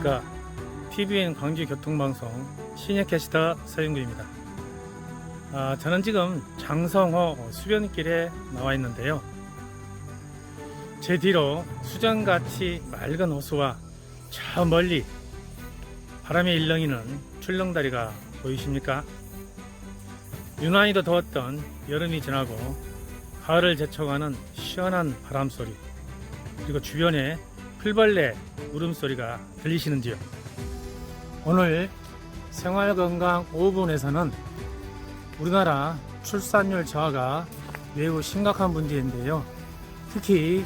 안녕하십니까. TVN 광주교통방송 시니어캐스터 서영구입니다. 저는 지금 장성호 수변길에 나와 있는데요. 제 뒤로 수정같이 맑은 호수와 저 멀리 바람에 일렁이는 출렁다리가 보이십니까? 유난히도 더웠던 여름이 지나고 가을을 제쳐가는 시원한 바람소리, 그리고 주변에 풀벌레 울음소리가 들리시는지요? 오늘 생활건강 5분에서는 우리나라 출산율 저하가 매우 심각한 문제인데요. 특히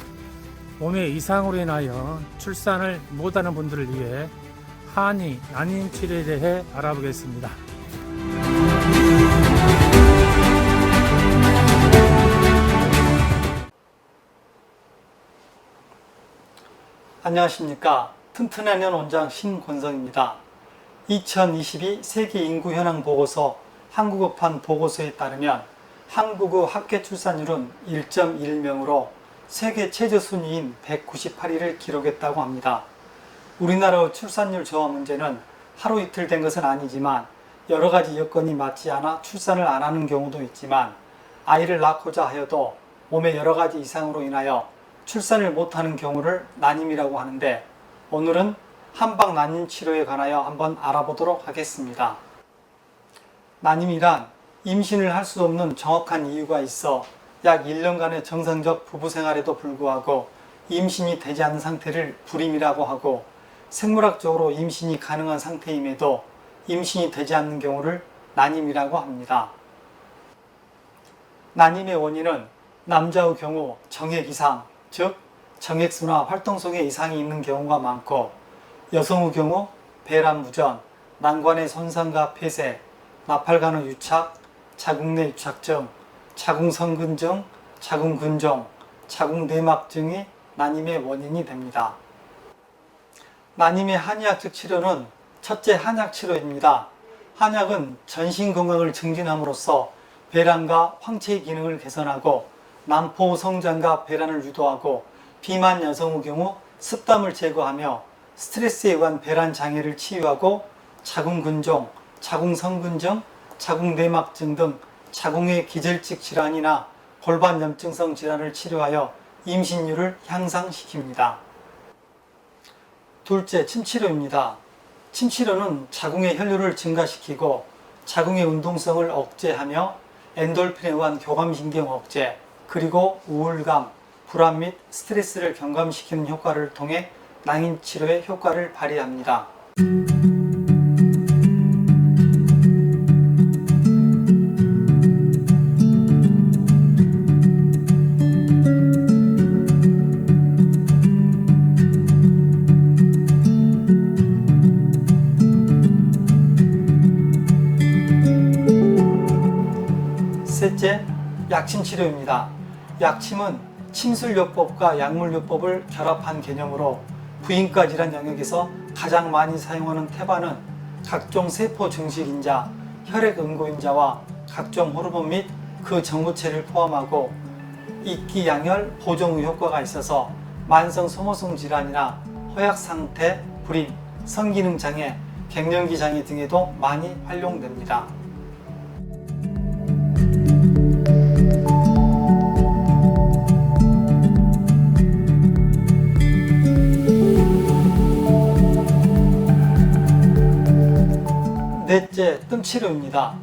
몸의 이상으로 인하여 출산을 못하는 분들을 위해 한의 난임 치료에 대해 알아보겠습니다. 안녕하십니까. 튼튼한 년 원장 신권성입니다. 2022 세계 인구 현황 보고서 한국어판 보고서에 따르면 한국의 합계 출산율은 1.1명으로 세계 최저순위인 198위를 기록했다고 합니다. 우리나라의 출산율 저하 문제는 하루 이틀 된 것은 아니지만 여러 가지 여건이 맞지 않아 출산을 안 하는 경우도 있지만 아이를 낳고자 하여도 몸의 여러 가지 이상으로 인하여 출산을 못하는 경우를 난임이라고 하는데, 오늘은 한방 난임 치료에 관하여 한번 알아보도록 하겠습니다. 난임이란 임신을 할 수 없는 정확한 이유가 있어 약 1년간의 정상적 부부 생활에도 불구하고 임신이 되지 않는 상태를 불임이라고 하고, 생물학적으로 임신이 가능한 상태임에도 임신이 되지 않는 경우를 난임이라고 합니다. 난임의 원인은 남자의 경우 정액 이상, 즉 정액수나 활동성에 이상이 있는 경우가 많고, 여성의 경우 배란 무전, 난관의 손상과 폐쇄, 나팔관의 유착, 자궁 내 유착증, 자궁성근증, 자궁근종, 자궁내막증이 난임의 원인이 됩니다. 난임의 한의학적 치료는 첫째 한약치료입니다. 한약은 전신 건강을 증진함으로써 배란과 황체의 기능을 개선하고 난포 성장과 배란을 유도하고, 비만 여성의 경우 습담을 제거하며 스트레스에 의한 배란 장애를 치유하고, 자궁근종, 자궁성근증, 자궁내막증 등 자궁의 기절직 질환이나 골반염증성 질환을 치료하여 임신율을 향상시킵니다. 둘째, 침치료입니다. 침치료는 자궁의 혈류를 증가시키고 자궁의 운동성을 억제하며 엔돌핀에 의한 교감신경 억제, 그리고 우울감, 불안 및 스트레스를 경감시키는 효과를 통해 난임 치료에 효과를 발휘합니다. 셋째, 약침 치료입니다. 약침은 침술요법과 약물요법을 결합한 개념으로 부인과 질환 영역에서 가장 많이 사용하는 태반은 각종 세포 증식인자, 혈액 응고인자와 각종 호르몬 및 그 전구체를 포함하고 이끼 양혈 보정의 효과가 있어서 만성 소모성 질환이나 허약 상태, 불임, 성기능 장애, 갱년기 장애 등에도 많이 활용됩니다. 넷째, 뜸치료입니다.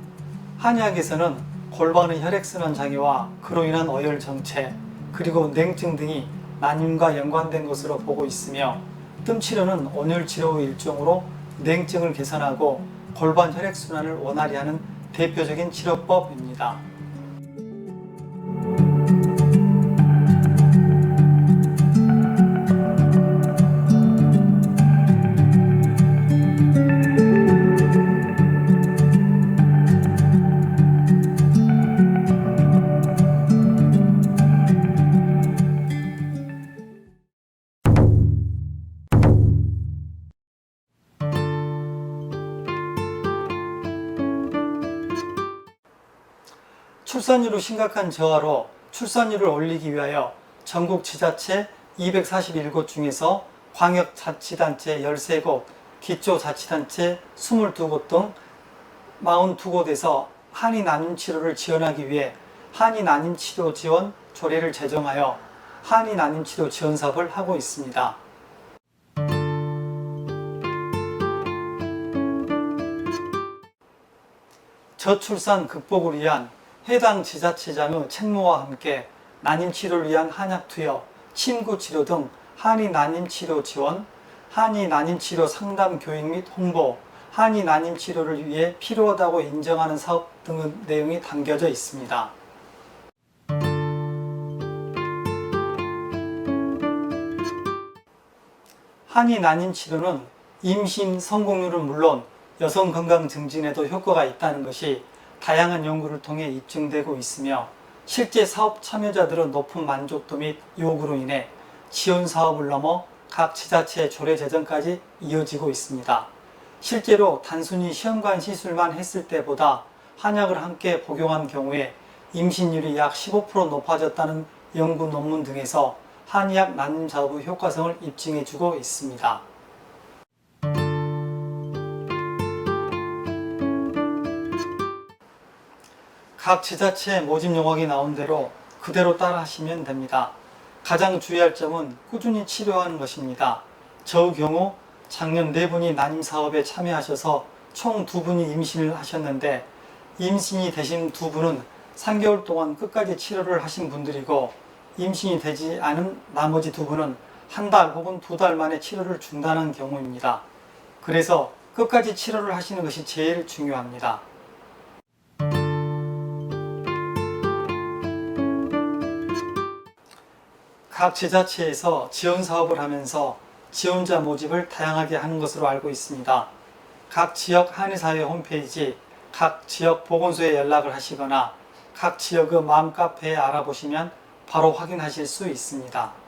한의학에서는 골반의 혈액순환 장애와 그로 인한 어혈 정체, 그리고 냉증 등이 난임과 연관된 것으로 보고 있으며, 뜸치료는 온열치료의 일종으로 냉증을 개선하고 골반 혈액순환을 원활히 하는 대표적인 치료법입니다. 출산율의 심각한 저하로 출산율을 올리기 위하여 전국 지자체 241곳 중에서 광역자치단체 13곳, 기초자치단체 22곳 등 42곳에서 한의 난임 치료를 지원하기 위해 한의 난임 치료 지원 조례를 제정하여 한의 난임 치료 지원 사업을 하고 있습니다. 저출산 극복을 위한 해당 지자체장의 책무와 함께 난임 치료를 위한 한약 투여, 침구 치료 등 한의 난임 치료 지원, 한의 난임 치료 상담 교육 및 홍보, 한의 난임 치료를 위해 필요하다고 인정하는 사업 등의 내용이 담겨져 있습니다. 한의 난임 치료는 임신 성공률은 물론 여성 건강 증진에도 효과가 있다는 것이 다양한 연구를 통해 입증되고 있으며 실제 사업 참여자들의 높은 만족도 및 요구로 인해 지원 사업을 넘어 각 지자체의 조례 제정까지 이어지고 있습니다. 실제로 단순히 시험관 시술만 했을 때보다 한약을 함께 복용한 경우에 임신율이 약 15% 높아졌다는 연구 논문 등에서 한의학 난임 사업의 효과성을 입증해주고 있습니다. 각 지자체 모집 요약이 나온 대로 그대로 따라 하시면 됩니다. 가장 주의할 점은 꾸준히 치료하는 것입니다. 저 경우 작년 4분이 난임 사업에 참여하셔서 총 2분이 임신을 하셨는데 임신이 되신 2분은 3개월 동안 끝까지 치료를 하신 분들이고 임신이 되지 않은 나머지 2분은 한 달 혹은 2달 만에 치료를 중단한 경우입니다. 그래서 끝까지 치료를 하시는 것이 제일 중요합니다. 각 지자체에서 지원 사업을 하면서 지원자 모집을 다양하게 하는 것으로 알고 있습니다. 각 지역 한의사회 홈페이지, 각 지역 보건소에 연락을 하시거나 각 지역의 맘카페에 알아보시면 바로 확인하실 수 있습니다.